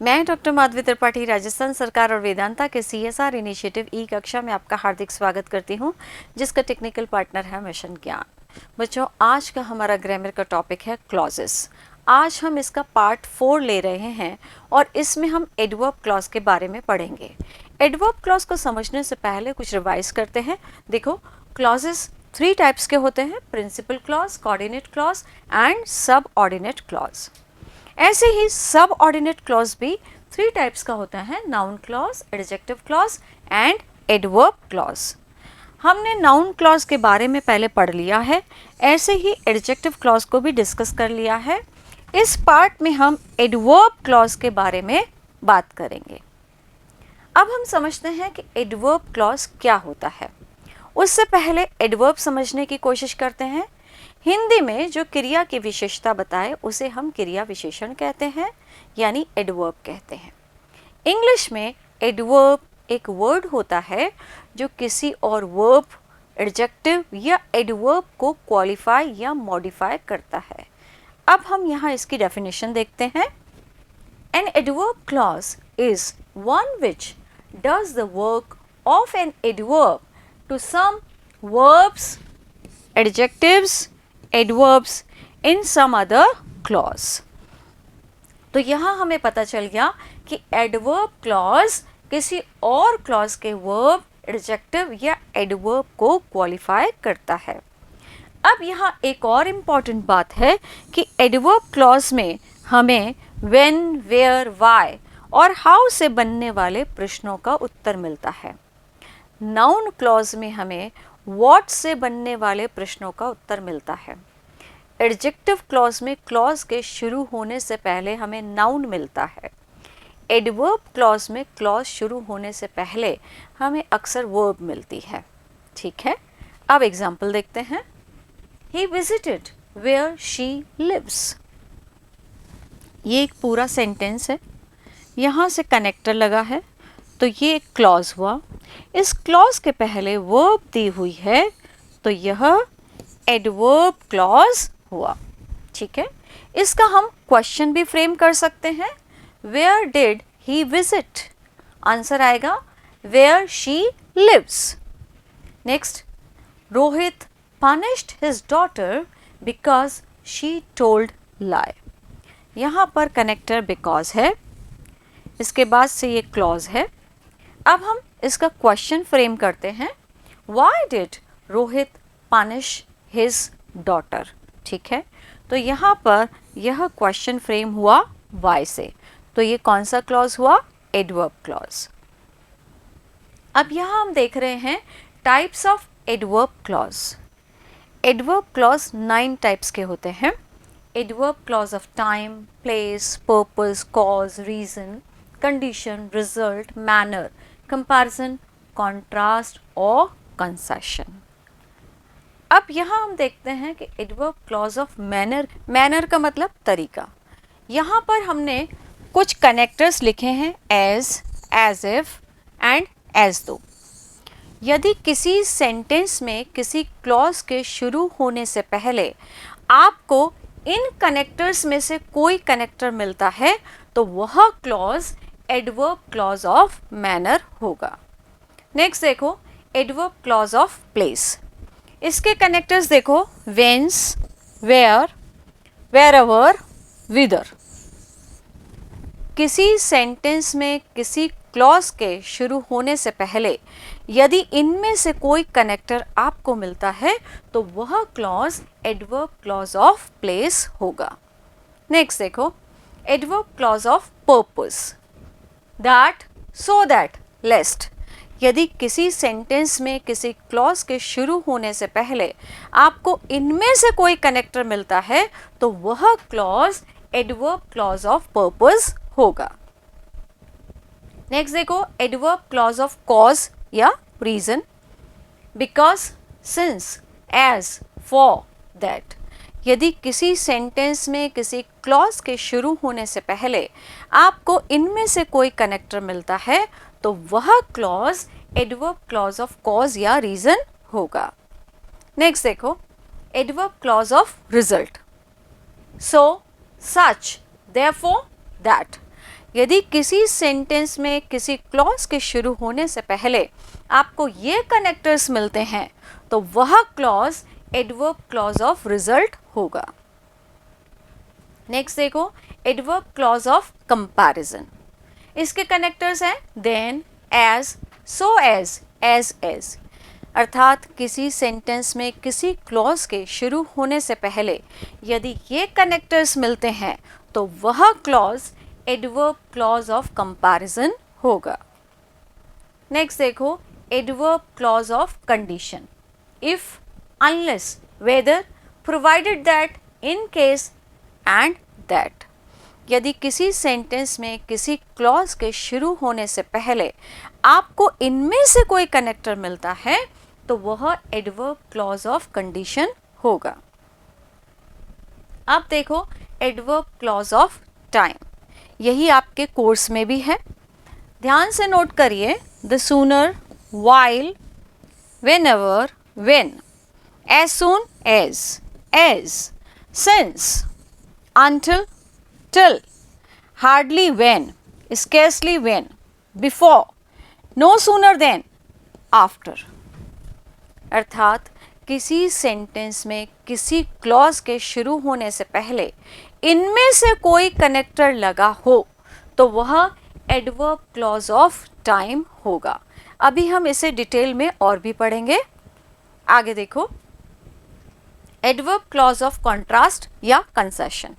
मैं डॉक्टर माधवी त्रिपाठी राजस्थान सरकार और वेदांता के CSR इनिशिएटिव ई कक्षा में आपका हार्दिक स्वागत करती हूं, जिसका टेक्निकल पार्टनर है मिशन ज्ञान। बच्चों, आज का हमारा ग्रामर का टॉपिक है क्लॉजेस। आज हम इसका पार्ट 4 ले रहे हैं और इसमें हम एडवर्ब क्लॉज के बारे में पढ़ेंगे। एडवर्ब क्लॉज को समझने से पहले कुछ रिवाइज करते हैं। देखो, क्लॉजेस 3 टाइप्स के होते हैं: principal clause, coordinate clause and subordinate clause. ऐसे ही सब ऑर्डिनेट क्लॉज भी 3 टाइप्स का होता है: noun clause, adjective clause and adverb clause. हमने नाउन क्लॉज के बारे में पहले पढ़ लिया है, ऐसे ही एडजेक्टिव क्लॉज को भी डिस्कस कर लिया है। इस पार्ट में हम एडवर्ब क्लॉज के बारे में बात करेंगे। अब हम समझते हैं कि एडवर्ब क्लॉज क्या होता है। उससे पहले एडवर्ब समझने की कोशिश करते हैं। हिंदी में जो क्रिया की विशेषता बताए उसे हम क्रिया विशेषण कहते हैं, यानी एडवर्ब कहते हैं। इंग्लिश में एडवर्ब एक वर्ड होता है जो किसी और वर्ब, एडजेक्टिव या एडवर्ब को क्वालिफाई या मॉडिफाई करता है। अब हम यहाँ इसकी डेफिनेशन देखते हैं। An adverb clause is one which does the work of an adverb to some verbs, adjectives, adverbs in some other clause। तो यहाँ हमें पता चल गया कि एडवर्ब क्लॉज किसी और क्लॉज के वर्ब, एडजेक्टिव या एडवर्ब को क्वालिफाई करता है। अब यहाँ एक और इम्पॉर्टेंट बात है कि एडवर्ब क्लॉज में हमें when, where, why और how से बनने वाले प्रश्नों का उत्तर मिलता है। नाउन क्लॉज में हमें what से बनने वाले प्रश्नों का उत्तर मिलता है। एडजेक्टिव क्लॉज में क्लॉज के शुरू होने से पहले हमें नाउन मिलता है। एडवर्ब क्लॉज में क्लॉज शुरू होने से पहले हमें अक्सर वर्ब मिलती है। ठीक है, अब एग्जाम्पल देखते हैं। He visited where she lives। ये एक पूरा सेंटेंस है, यहाँ से कनेक्टर लगा है, तो ये एक क्लॉज हुआ। इस क्लॉज के पहले वर्ब दी हुई है, तो यह एडवर्ब क्लॉज हुआ। ठीक है, इसका हम क्वेश्चन भी फ्रेम कर सकते हैं। Where did he visit? Answer आएगा where she lives. Next, Rohit punished his daughter because she told lie। यहाँ पर कनेक्टर बिकॉज है, इसके बाद से ये क्लॉज है। अब हम इसका क्वेश्चन फ्रेम करते हैं। Why did Rohit punish his daughter? ठीक है, तो यहाँ पर यह क्वेश्चन फ्रेम हुआ why से, तो ये कौन सा क्लॉज हुआ? Adverb clause. अब यहाँ हम देख रहे हैं types of adverb clause. Adverb clause 9 types के होते हैं। Adverb clause of time, place, purpose, cause, reason, condition, result, manner, comparison, contrast और कंसेशन। अब यहाँ हम देखते हैं कि adverb clause of manner. Manner का मतलब तरीका। यहाँ पर हमने कुछ कनेक्टर्स लिखे हैं: एज इफ एंड एज दो। यदि किसी सेंटेंस में किसी क्लॉज के शुरू होने से पहले आपको इन कनेक्टर्स में से कोई कनेक्टर मिलता है, तो वह clause adverb clause of manner होगा। नेक्स्ट देखो, एडवर्ब क्लॉज ऑफ प्लेस। इसके कनेक्टर्स देखो: व्हेंस, वेयर, वेयरएवर, विदर। किसी सेंटेंस में किसी क्लॉज के शुरू होने से पहले यदि इनमें से कोई कनेक्टर आपको मिलता है, तो वह clause adverb clause of place होगा। नेक्स्ट देखो, adverb clause of purpose. That, so that, lest. यदि किसी सेंटेंस में किसी क्लॉज के शुरू होने से पहले आपको इनमें से कोई कनेक्टर मिलता है, तो वह clause adverb clause of purpose होगा। नेक्स्ट देखो, एडवर्ब क्लॉज ऑफ कॉज या reason. Because, since, as, for, that. यदि किसी सेंटेंस में किसी क्लॉज के शुरू होने से पहले आपको इनमें से कोई कनेक्टर मिलता है, तो वह clause adverb clause of cause या रीजन होगा। नेक्स्ट देखो, adverb clause of result. So, such, therefore, that. यदि किसी सेंटेंस में किसी क्लॉज के शुरू होने से पहले आपको ये कनेक्टर्स मिलते हैं तो वह clause adverb clause of result होगा। नेक्स्ट देखो, एडवर्ब क्लॉज ऑफ कंपैरिजन। इसके कनेक्टर्स हैं than, as, so as as. अर्थात किसी सेंटेंस में किसी क्लॉज के शुरू होने से पहले यदि ये कनेक्टर्स मिलते हैं तो वह clause adverb clause of comparison होगा। नेक्स्ट देखो, adverb clause of condition. If, unless, whether, provided that, in case and that. यदि किसी सेंटेंस में किसी क्लॉज के शुरू होने से पहले आपको इनमें से कोई कनेक्टर मिलता है तो वह एडवर्ब क्लॉज ऑफ कंडीशन होगा। अब देखो, एडवर्ब क्लॉज ऑफ टाइम। यही आपके कोर्स में भी है, ध्यान से नोट करिए। The sooner, while, whenever, when, as soon as, since, until, till, hardly when, scarcely when, before, no sooner than, after। अर्थात किसी सेंटेंस में किसी क्लॉज के शुरू होने से पहले इनमें से कोई कनेक्टर लगा हो तो वह एडवर्ब क्लॉज ऑफ टाइम होगा। अभी हम इसे डिटेल में और भी पढ़ेंगे। आगे देखो, एडवर्ब क्लॉज ऑफ कॉन्ट्रास्ट या कंसेशन।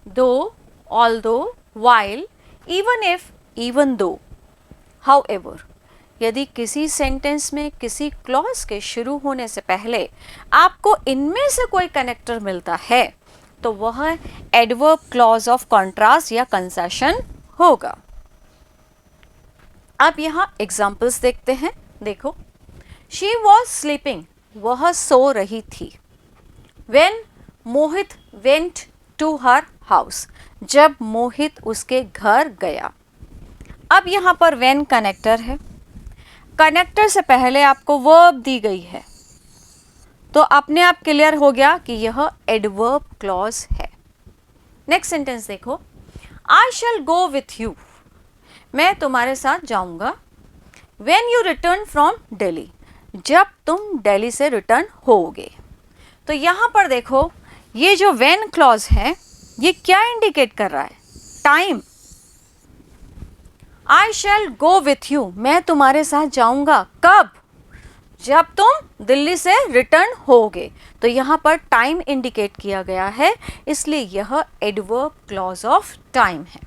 दो, although, while, even if, even though, however. यदि किसी सेंटेंस में किसी क्लॉज के शुरू होने से पहले आपको इनमें से कोई कनेक्टर मिलता है तो वह एडवर्ब क्लॉज ऑफ कॉन्ट्रास्ट या कंसेशन होगा। अब यहाँ एग्जाम्पल्स देखते हैं। देखो, शी वॉज स्लीपिंग, वह सो रही थी। When Mohit went to her house, जब मोहित उसके घर गया। अब यहाँ पर वेन कनेक्टर है, कनेक्टर से पहले आपको वर्ब दी गई है तो अपने आप क्लियर हो गया कि यह एडवर्ब क्लॉज है। नेक्स्ट सेंटेंस देखो, आई शैल गो विथ यू, मैं तुम्हारे साथ जाऊंगा। When you return from Delhi, जब तुम दिल्ली से रिटर्न होगे। तो यहाँ पर देखो, ये जो वेन क्लॉज है ये क्या इंडिकेट कर रहा है? Time. I shall go with you, मैं तुम्हारे साथ जाऊंगा। कब? जब तुम दिल्ली से रिटर्न होगे। तो यहाँ पर टाइम इंडिकेट किया गया है, इसलिए यह एडवर्ब क्लॉज ऑफ टाइम है।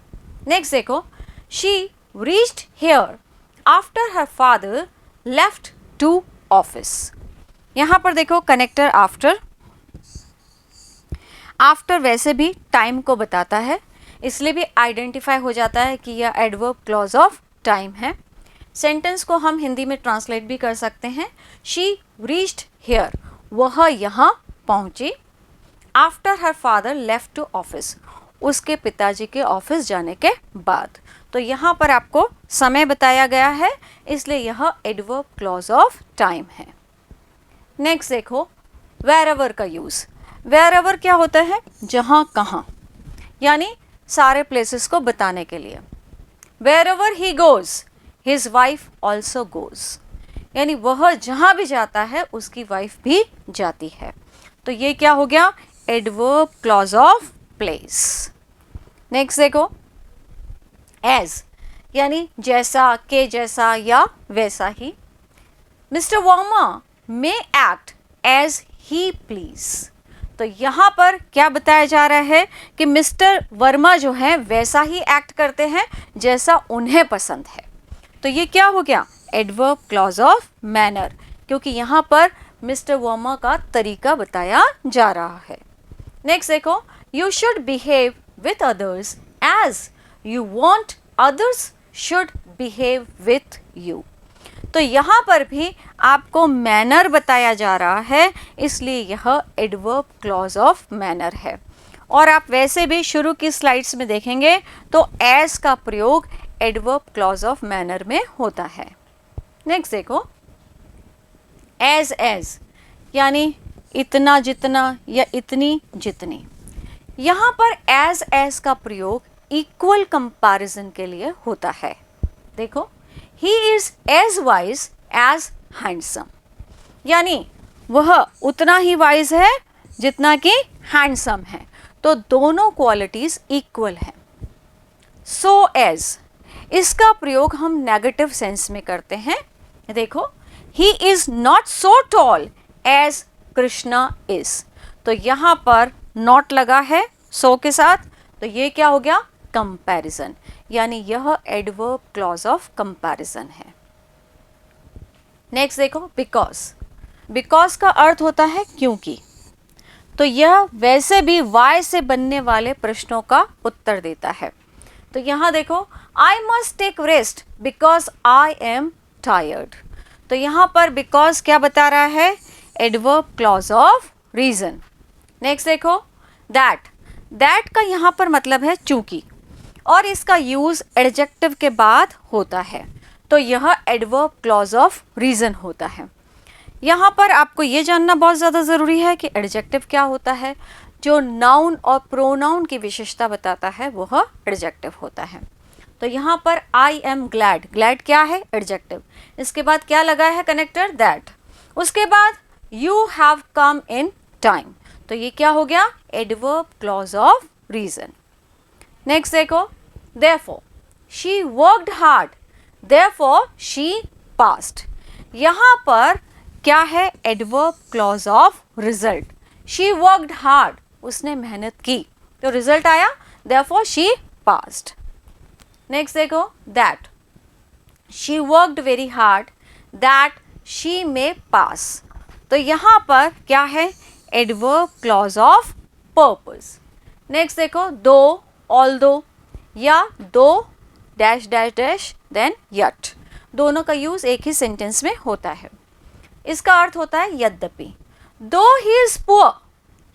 नेक्स्ट देखो, she reached here after her father left to office. यहाँ पर देखो कनेक्टर आफ्टर। आफ्टर वैसे भी टाइम को बताता है, इसलिए भी आइडेंटिफाई हो जाता है कि यह एडवर्ब क्लॉज ऑफ टाइम है। सेंटेंस को हम हिंदी में ट्रांसलेट भी कर सकते हैं। शी रीच्ड हियर, वह यहाँ पहुँची। After her father left to office, उसके पिताजी के ऑफिस जाने के बाद। तो यहाँ पर आपको समय बताया गया है, इसलिए यह एडवर्ब क्लॉज ऑफ टाइम है। नेक्स्ट देखो, वेयरएवर का यूज़। वेयरएवर क्या होता है? जहाँ कहाँ, यानी सारे प्लेसेस को बताने के लिए। Wherever he goes his wife also goes, यानी वह जहाँ भी जाता है उसकी वाइफ भी जाती है। तो ये क्या हो गया? Adverb clause of place. Next देखो, एज यानी जैसा, के जैसा या वैसा ही। Mister Verma may act as he please. तो यहाँ पर क्या बताया जा रहा है कि मिस्टर वर्मा जो है वैसा ही एक्ट करते हैं जैसा उन्हें पसंद है। तो ये क्या हो गया? एडवर्ब क्लॉज ऑफ मैनर, क्योंकि यहाँ पर मिस्टर वर्मा का तरीका बताया जा रहा है। नेक्स्ट देखो, you should behave with others as you want others should behave with you. तो यहाँ पर भी आपको मैनर बताया जा रहा है, इसलिए यह एडवर्ब क्लॉज ऑफ मैनर है। और आप वैसे भी शुरू की स्लाइड्स में देखेंगे तो एज का प्रयोग एडवर्ब क्लॉज ऑफ मैनर में होता है। नेक्स्ट देखो, एज यानी इतना जितना या इतनी जितनी। यहाँ पर एज का प्रयोग इक्वल कंपैरिजन के लिए होता है। देखो, he is as wise as handsome, यानी वह उतना ही वाइज है जितना कि हैंडसम है, तो दोनों क्वालिटीज इक्वल हैं। सो एज, इसका प्रयोग हम नेगेटिव सेंस में करते हैं। देखो, he is not so tall as Krishna is, तो यहां पर नॉट लगा है सो के साथ, तो ये क्या हो गया, कंपैरिजन, यानी यह एडवर्ब क्लॉज ऑफ कंपैरिजन है। नेक्स्ट देखो, बिकॉज। बिकॉज का अर्थ होता है क्योंकि, तो यह वैसे भी वाई से बनने वाले प्रश्नों का उत्तर देता है। तो यहां देखो, I must take rest because I am tired, तो यहां पर बिकॉज क्या बता रहा है, adverb clause of reason. Next देखो, दैट। दैट का यहां पर मतलब है चूंकि, और इसका यूज एडजेक्टिव के बाद होता है, तो यह एडवर्ब क्लॉज ऑफ रीजन होता है। यहां पर आपको यह जानना बहुत ज़्यादा ज़रूरी है कि एडजेक्टिव क्या होता है। जो नाउन और प्रोनाउन की विशेषता बताता है वह एडजेक्टिव होता है। तो यहाँ पर आई एम ग्लैड, ग्लैड क्या है, एडजेक्टिव, इसके बाद क्या लगा है कनेक्टर, दैट, उसके बाद you have come in time, तो ये क्या हो गया, adverb clause of reason. Next देखो, therefore she worked hard, therefore she passed, यहाँ पर क्या है, adverb clause of result. she worked hard, उसने मेहनत की, तो रिजल्ट आया, therefore she passed। नेक्स्ट देखो, that she worked very hard that she may pass, तो यहाँ पर क्या है, adverb clause of purpose. Next देखो, दो, ऑल्दो, या though dash dash dash then yet, दोनों का यूज एक ही सेंटेंस में होता है। इसका अर्थ होता है यद्यपि। दो he is poor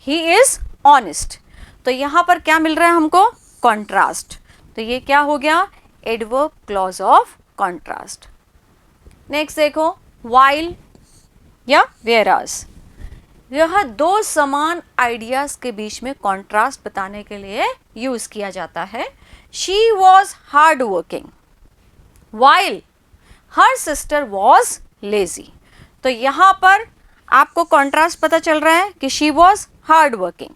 he is honest, तो यहाँ पर क्या मिल रहा है हमको, कॉन्ट्रास्ट, तो ये क्या हो गया, adverb clause of contrast. Next देखो, वाइल या वेयरएज, यह दो समान आइडियाज के बीच में कॉन्ट्रास्ट बताने के लिए यूज किया जाता है। She was hard working while her sister was lazy, तो यहाँ पर आपको कॉन्ट्रास्ट पता चल रहा है कि शी वॉज हार्ड वर्किंग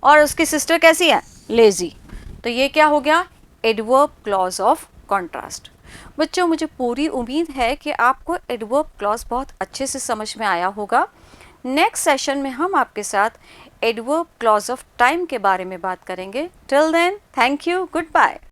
और उसकी सिस्टर कैसी है, लेजी, तो ये क्या हो गया, एडवर्ब क्लॉज ऑफ कॉन्ट्रास्ट। बच्चों, मुझे पूरी उम्मीद है कि आपको एडवर्ब क्लॉज बहुत अच्छे से समझ में आया होगा। नेक्स्ट सेशन में हम आपके साथ एडवर्ब क्लॉज ऑफ टाइम के बारे में बात करेंगे। Till then, thank you, good bye.